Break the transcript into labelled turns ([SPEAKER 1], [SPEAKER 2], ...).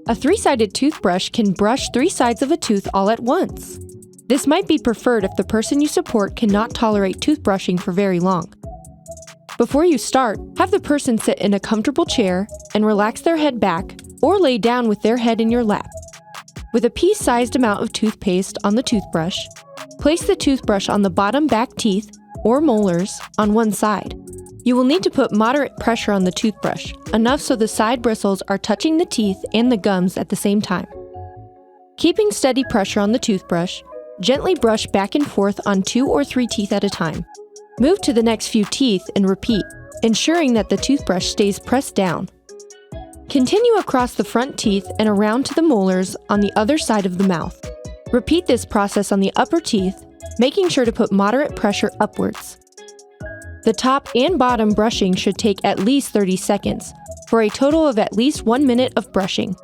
[SPEAKER 1] A three-sided toothbrush can brush three sides of a tooth all at once. This might be preferred if the person you support cannot tolerate toothbrushing for very long. Before you start, have the person sit in a comfortable chair and relax their head back or lay down with their head in your lap. With a pea-sized amount of toothpaste on the toothbrush, place the toothbrush on the bottom back teeth or molars on one side. You will need to put moderate pressure on the toothbrush, enough so the side bristles are touching the teeth and the gums at the same time. Keeping steady pressure on the toothbrush, gently brush back and forth on 2 or 3 teeth at a time. Move to the next few teeth and repeat, ensuring that the toothbrush stays pressed down. Continue across the front teeth and around to the molars on the other side of the mouth. Repeat this process on the upper teeth, making sure to put moderate pressure upwards. The top and bottom brushing should take at least 30 seconds, for a total of at least 1 minute of brushing.